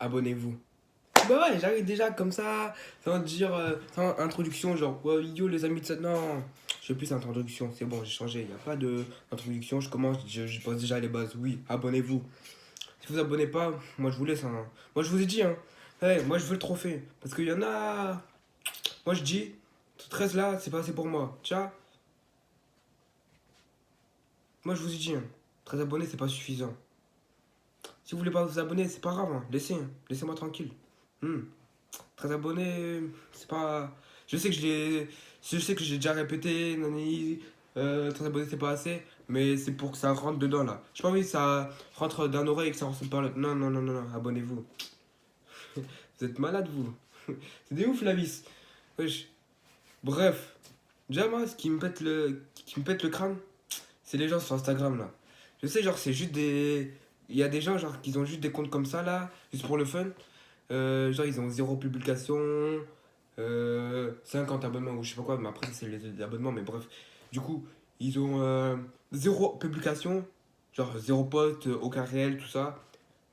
abonnez-vous. Bah ouais, j'arrive déjà comme ça, sans dire, sans introduction, genre, ouais, yo les amis de ça. Non, je fais plus introduction, c'est bon, j'ai changé. Il n'y a pas d'introduction, je commence, je pose déjà les bases. Oui, abonnez-vous. Si vous abonnez pas, moi je vous laisse. Hein. Moi je vous ai dit, hein. Ouais, moi je veux le trophée. Parce qu'il y en a. Moi je dis, ce 13 là, c'est pas assez pour moi. Tiens, moi je vous ai dit, hein. 13 abonnés, c'est pas suffisant. Si vous voulez pas vous abonner, c'est pas grave, hein. Laissez, hein. Laissez-moi tranquille. 13 abonnés, c'est pas. Je sais que je l'ai. Je sais que j'ai déjà répété, nani, 13 abonnés c'est pas assez, mais c'est pour que ça rentre dedans là. J'ai pas envie que ça rentre d'un oreille et que ça ressorte par l'autre. Non, non, non, non, non, abonnez-vous. Vous êtes malade vous. C'est des ouf la vis. Wesh. Bref. Déjà moi, qui me pète le crâne, c'est les gens sur Instagram là. Je sais, genre, c'est juste des. Il y a des gens, genre, qui ont juste des comptes comme ça là, juste pour le fun. Genre, ils ont zéro publication, 50 abonnements ou je sais pas quoi, mais après, c'est les abonnements, mais bref. Du coup, ils ont zéro publication, genre zéro post, aucun réel, tout ça,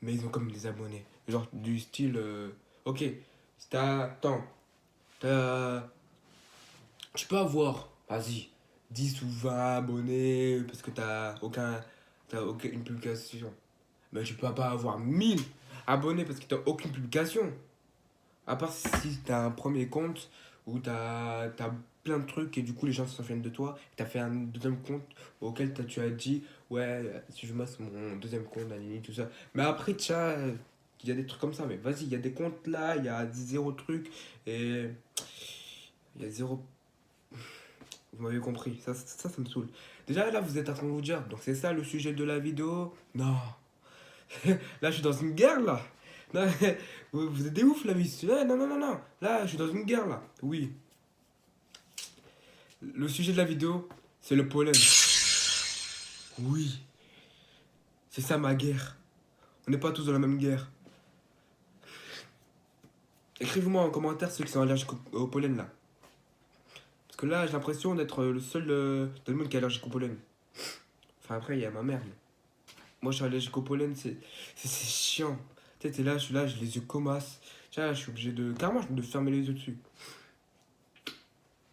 mais ils ont comme des abonnés. Genre, du style, ok, si t'as. Attends, t'as. Tu peux avoir, vas-y, 10 ou 20 abonnés parce que t'as aucune publication. Mais tu peux pas avoir 1000 abonnés parce que t'as aucune publication. À part si t'as un premier compte où t'as plein de trucs et du coup les gens se souviennent de toi. T'as fait un deuxième compte auquel tu as dit ouais, si je masse mon deuxième compte, nanani, tout ça. Mais après, il y a des trucs comme ça. Mais vas-y, il y a des comptes là, il y a zéro truc et il y a zéro. Vous m'avez compris, ça me saoule. Déjà là, vous êtes en train de vous dire, donc c'est ça le sujet de la vidéo. Non, là je suis dans une guerre là. Non, vous êtes des ouf la vie. Non, non, non, non. Là, je suis dans une guerre là. Oui. Le sujet de la vidéo, c'est le pollen. Oui. C'est ça ma guerre. On n'est pas tous dans la même guerre. Écrivez-moi en commentaire ceux qui sont allergiques au pollen là. Parce que là, j'ai l'impression d'être le seul dans le monde qui est allergique au pollen. Enfin, après, il y a ma mère. Mais moi, je suis allergique au pollen, c'est chiant. Tu sais, t'es là, je suis là, j'ai les yeux comasses. Tiens, je suis obligé de. Carrément, de fermer les yeux dessus.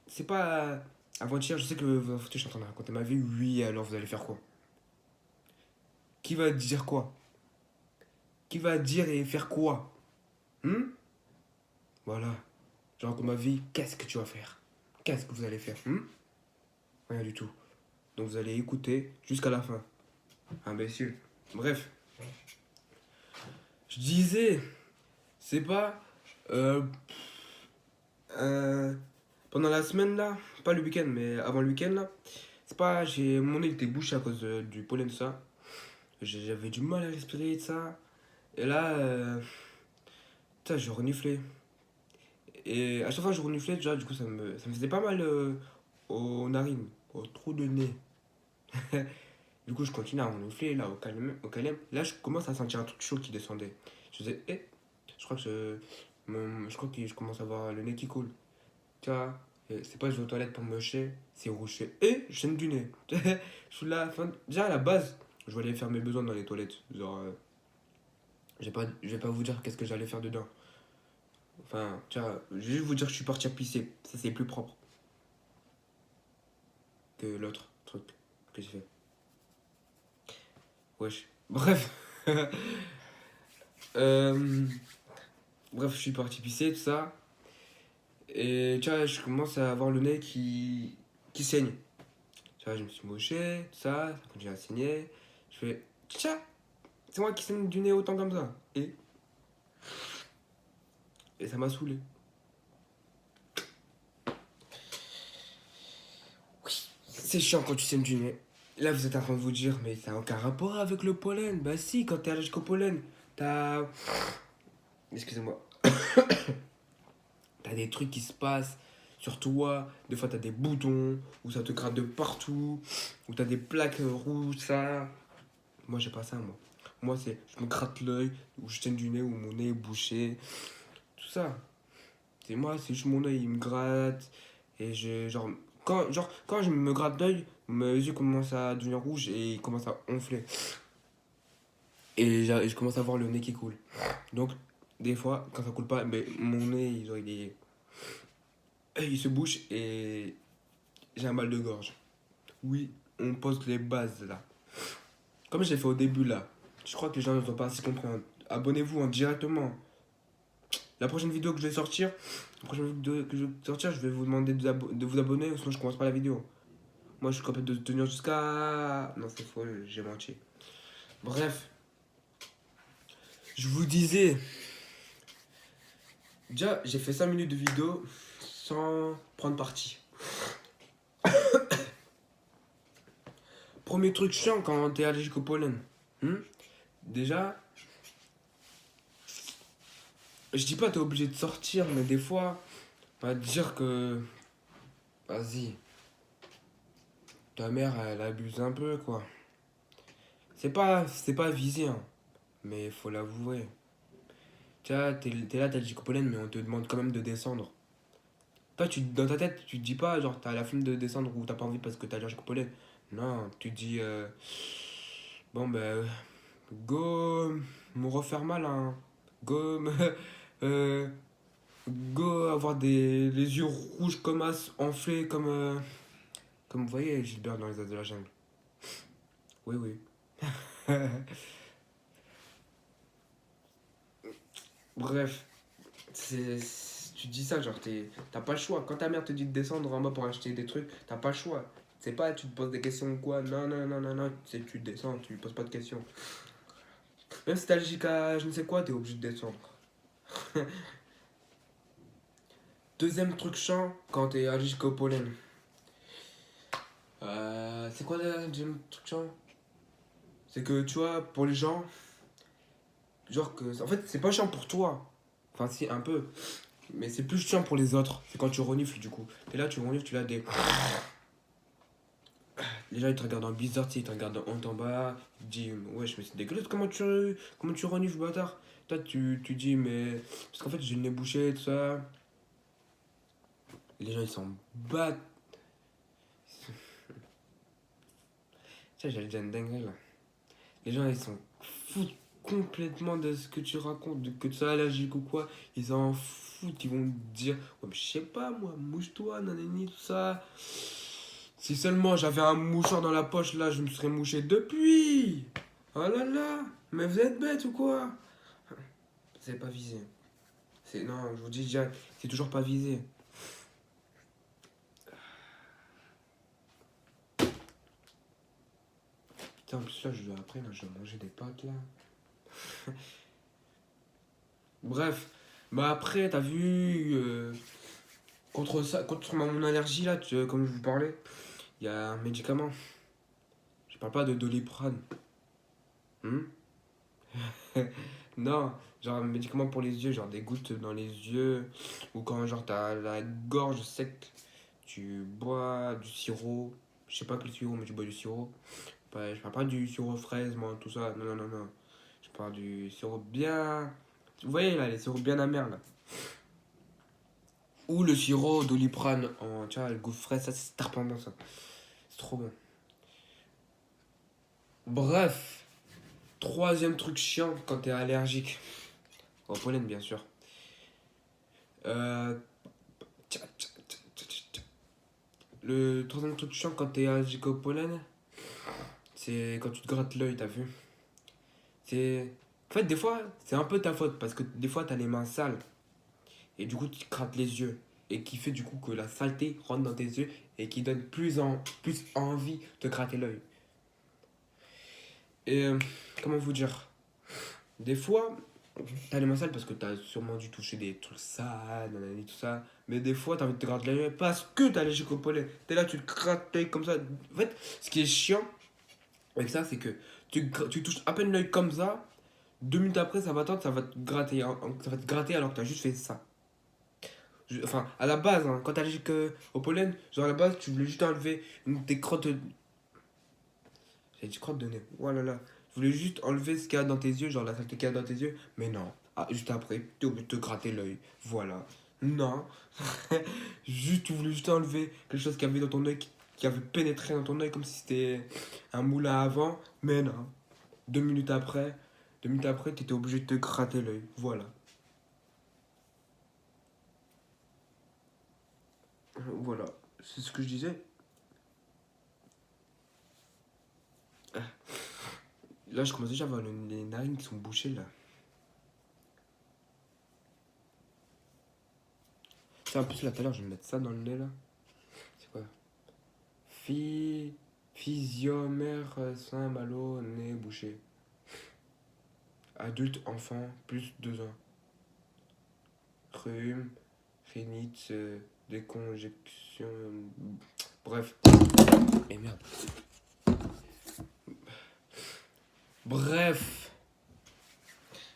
C'est pas. Avant-hier, je sais que vous en foutez, je suis en train de raconter ma vie. Oui, alors vous allez faire quoi? Qui va dire quoi? Qui va dire et faire quoi? Voilà. Je raconte ma vie, qu'est-ce que tu vas faire? Qu'est-ce que vous allez faire? Rien du tout. Donc vous allez écouter jusqu'à la fin. Imbécile. Bref. Je disais, c'est pas. euh, euh, pendant la semaine là, pas le week-end, mais avant le week-end là, c'est pas. Mon nez était bouché à cause du pollen, ça. J'avais du mal à respirer de ça. Et là, putain, je reniflais. Et à chaque fois que je reniflais, déjà, du coup, ça me faisait pas mal aux narines, au trou de nez. Du coup, je continue à renifler, là, au calme. Là, je commence à sentir un truc chaud qui descendait. Je disais, je crois que je crois que je commence à avoir le nez qui coule. Tu vois, c'est pas je vais aux toilettes pour me mocher, c'est rouge. Je saigne du nez. Je suis là, enfin, déjà à la base, je vais aller faire mes besoins dans les toilettes. Genre, je vais pas vous dire qu'est-ce que j'allais faire dedans. Enfin, tu vois, je vais juste vous dire que je suis parti à pisser. Ça, c'est plus propre que l'autre truc que j'ai fait. Wesh. Bref. Euh, bref, je suis parti pisser, tout ça. Et tu vois, je commence à avoir le nez qui saigne. Tu vois, je me suis moché, tout ça, ça continue à saigner. Je fais, tiens, c'est moi qui saigne du nez autant comme ça. Et ça m'a saoulé. Oui, c'est chiant quand tu saignes du nez. Là, vous êtes en train de vous dire, mais ça n'a aucun rapport avec le pollen. Bah si, quand t'es allergique au pollen, t'as. Excusez-moi. T'as des trucs qui se passent sur toi. Des fois, t'as des boutons, ou ça te gratte de partout, ou t'as des plaques rouges, ça. Moi, j'ai pas ça, moi. Moi, c'est. Je me gratte l'œil, ou je saigne du nez, ou mon nez est bouché. Tout ça. C'est moi, c'est juste mon œil, il me gratte. Et je. Quand je me gratte l'œil, mes yeux commencent à devenir rouges et ils commencent à enfler. Et je commence à voir le nez qui coule. Donc, des fois, quand ça coule pas, mais mon nez, il se bouche et j'ai un mal de gorge. Oui, on pose les bases là. Comme j'ai fait au début là, je crois que les gens ne sont pas assez compréhensibles. Abonnez-vous hein, directement. La prochaine vidéo que je vais sortir, je vais vous demander de vous abonner, sinon je commence pas la vidéo. Moi, je suis capable de tenir jusqu'à. Non, c'est faux, j'ai menti. Bref, je vous disais. Déjà, j'ai fait 5 minutes de vidéo sans prendre parti. Premier truc chiant quand t'es allergique au pollen. Déjà, je dis pas t'es obligé de sortir, mais des fois, on va te dire que. Vas-y, ta mère, elle abuse un peu, quoi. C'est pas visé, hein, mais faut l'avouer. Tu vois, t'es là, t'as allergique au pollen, mais on te demande quand même de descendre. Toi, dans ta tête, tu te dis pas, genre, t'as la flemme de descendre ou t'as pas envie parce que t'as allergique au pollen. Non, tu te dis, bon, ben, go me refaire mal, hein. Go me, euh, go avoir les yeux rouges comme as, enflés comme vous voyez Gilbert dans les As de la jungle. Oui, oui. Bref, tu dis ça, genre, t'as pas le choix. Quand ta mère te dit de descendre en bas pour acheter des trucs, t'as pas le choix. C'est pas, tu te poses des questions ou quoi. Non, non, non, non, non. Tu descends, tu lui poses pas de questions. Même si t'es allergique à je ne sais quoi, t'es obligé de descendre. Deuxième truc chiant quand t'es allergique au pollen. C'est quoi le deuxième truc chiant? C'est que tu vois, pour les gens, genre que. En fait, c'est pas chiant pour toi. Enfin, si, un peu. Mais c'est plus chiant pour les autres. C'est quand tu renifles, du coup. T'es là, tu renifles, tu l'as des. Les gens, ils te regardent en bizarre, tu sais, ils te regardent en haut en bas. Ils te disent, wesh, mais c'est dégueulasse, comment tu renifles, bâtard? Toi, tu dis, mais. Parce qu'en fait, j'ai le nez bouché, tout ça. Les gens, ils s'en battent. Tiens, j'allais dire une dinguerie, là. Les gens, ils s'en foutent complètement de ce que tu racontes, que tu sois allergique ou quoi. Ils s'en foutent, ils vont te dire, ouais, mais je sais pas, moi, mouche-toi, nanani, tout ça. Si seulement j'avais un mouchoir dans la poche, là, je me serais mouché depuis. Oh là là, mais vous êtes bête ou quoi? C'est pas visé. Non, je vous dis déjà, c'est toujours pas visé. Putain, en plus là, après, là, je dois manger des pâtes, là. Bref, bah après, t'as vu, contre ça, contre mon allergie, là, comme je vous parlais, il y a un médicament. Je parle pas de Doliprane. Hmm. Non, genre un médicament pour les yeux, genre des gouttes dans les yeux, ou quand genre t'as la gorge sec, tu bois du sirop, je sais pas quel sirop, mais tu bois du sirop. Je parle pas du sirop fraise, moi, tout ça, non, non, non, non. Je parle du sirop bien. Vous voyez là, les sirops bien amers là. Ou le sirop Doliprane tu vois, le goût frais, ça c'est tarpendant ça. C'est trop bon. Bref, troisième truc chiant quand t'es allergique. Au pollen, bien sûr. Euh, Le troisième truc chiant quand t'es allergique au pollen, c'est quand tu te grattes l'œil, t'as vu? C'est. En fait, des fois, c'est un peu ta faute parce que des fois, t'as les mains sales et du coup, tu te grattes les yeux. Et qui fait du coup que la saleté rentre dans tes yeux et qui donne plus envie de gratter l'œil. Et comment vous dire? Des fois, t'as les mains sales parce que t'as sûrement dû toucher des trucs sales, nanani, tout ça. Mais des fois, t'as envie de te gratter l'œil parce que t'es allergique au pollen. T'es là, tu te grattes l'œil comme ça. En fait, ce qui est chiant avec ça, c'est que tu touches à peine l'œil comme ça. 2 minutes après, ça va tendre, ça va te gratter. Ça va te gratter alors que t'as juste fait ça. Enfin, à la base, hein, quand t'es allergique au pollen, genre à la base, tu voulais juste enlever tes crottes. J'ai dit crotte de nez. Oh là là. Je voulais juste enlever ce qu'il y a dans tes yeux, genre la saleté qu'il y a dans tes yeux. Mais non. Ah, juste après, t'es obligé de te gratter l'œil. Voilà. Non. Juste, tu voulais juste enlever quelque chose qui avait dans ton œil, qui avait pénétré dans ton œil comme si c'était un moulin à vent. Mais non. 2 minutes après, t'étais obligé de te gratter l'œil. Voilà. Voilà, c'est ce que je disais. Là, je commence déjà à avoir les narines qui sont bouchées, là. Ça, en plus, là, tout à l'heure, je vais me mettre ça dans le nez, là. C'est quoi? Physiomère, sein, malo, nez bouché. Adulte, enfant, plus 2 ans. Rhume, rhinite, décongestion. Bref. Et merde. Bref.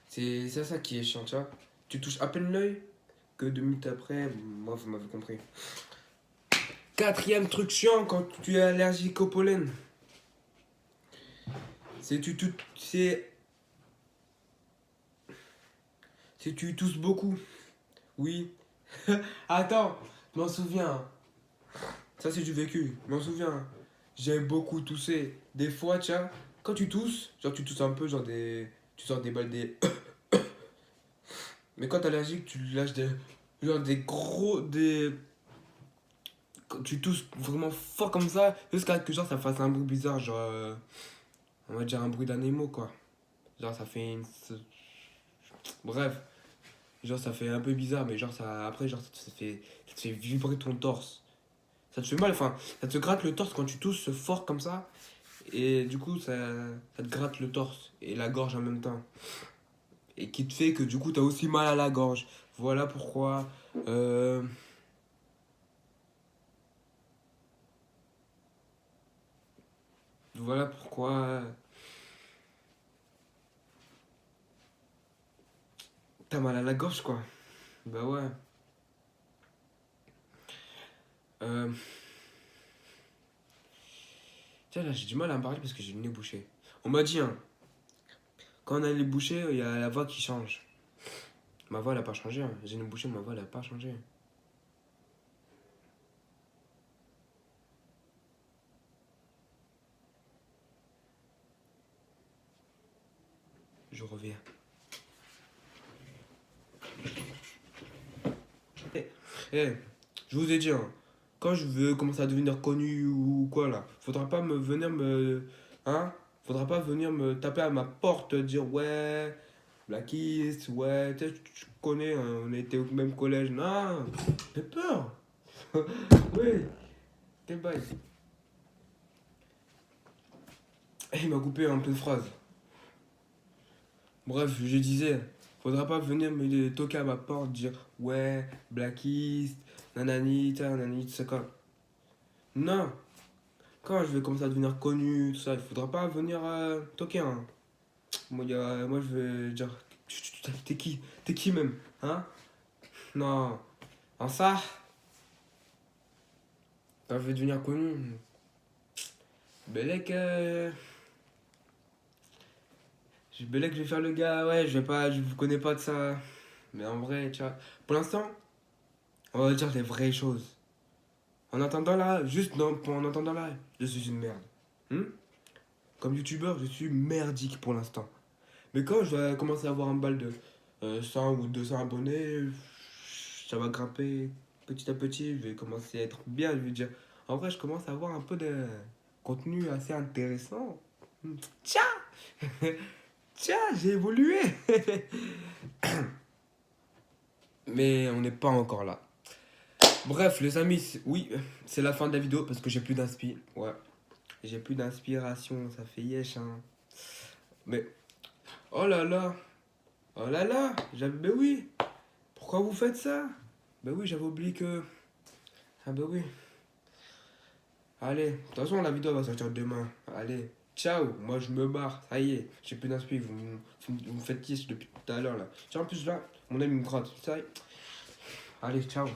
C'est ça qui est chiant, tu vois. Tu touches à peine l'œil que 2 minutes après, moi, vous m'avez compris. Quatrième truc chiant quand tu es allergique au pollen. C'est tu tousses beaucoup. Oui. Attends, je m'en souviens. Ça, c'est du vécu. Je m'en souviens. J'ai beaucoup toussé. Des fois, tiens, quand tu tousses, genre tu tousses un peu, genre des. Tu sors des balles des. Mais quand t'es allergique, tu lâches des. Genre des gros. Des. Quand tu tousses vraiment fort comme ça, jusqu'à que genre ça fasse un bruit bizarre, genre. On va dire un bruit d'animaux, quoi. Genre ça fait une. Bref. Genre ça fait un peu bizarre, mais genre ça. Après, genre ça te fait vibrer ton torse. Ça te fait mal, enfin, ça te gratte le torse quand tu tousses fort comme ça. Et du coup, ça te gratte le torse et la gorge en même temps. Et qui te fait que du coup, t'as aussi mal à la gorge. Voilà pourquoi. euh, voilà pourquoi. T'as mal à la gorge, quoi. Bah ouais. Euh, tiens, là, j'ai du mal à me parler parce que j'ai le nez bouché. On m'a dit, hein, quand on a le nez bouché, il y a la voix qui change. Ma voix, elle a pas changé. Hein. J'ai le nez bouché, ma voix, elle a pas changé. Je reviens. Eh, je vous ai dit, hein, quand je veux commencer à devenir connu ou quoi là, faudra pas me venir me. Hein? Faudra pas venir me taper à ma porte, dire ouais, Blackist, ouais, tu connais, hein, on était au même collège. Non, j'ai peur. Oui, quel bail. Il m'a coupé en pleine phrase. Bref, je disais, faudra pas venir me toquer à ma porte, dire ouais, Blackist, nanani, nanani, tout ça quoi. Non, quand je vais commencer à devenir connu, tout ça, il faudra pas venir toquer. Hein. Moi, je vais dire, t'es qui? T'es qui même? Hein? Non. En ça, quand je vais devenir connu, Belek, Belek, je vais faire le gars, ouais, je vous connais pas de ça. Mais en vrai, tu vois, pour l'instant, on va dire les vraies choses. En attendant là, juste non, en attendant là, je suis une merde. Hmm. Comme youtubeur, je suis merdique pour l'instant. Mais quand je vais commencer à avoir un bal de 100 ou 200 abonnés, ça va grimper petit à petit. Je vais commencer à être bien. Je vais dire, en vrai, je commence à avoir un peu de contenu assez intéressant. Tiens, tiens, j'ai évolué. Mais on n'est pas encore là. Bref, les amis, oui, c'est la fin de la vidéo parce que j'ai plus d'inspi. Ouais, j'ai plus d'inspiration, ça fait yesh. Hein. Mais, oh là là, oh là là, ben oui, pourquoi vous faites ça? Ben oui, j'avais oublié que. Ah ben oui. Allez, de toute façon, la vidéo va sortir demain. Allez, ciao, moi je me barre, ça y est, j'ai plus d'inspi, vous me faites kiss depuis tout à l'heure là. Tiens, en plus là, mon ami me gratte, ça y est. Allez, ciao.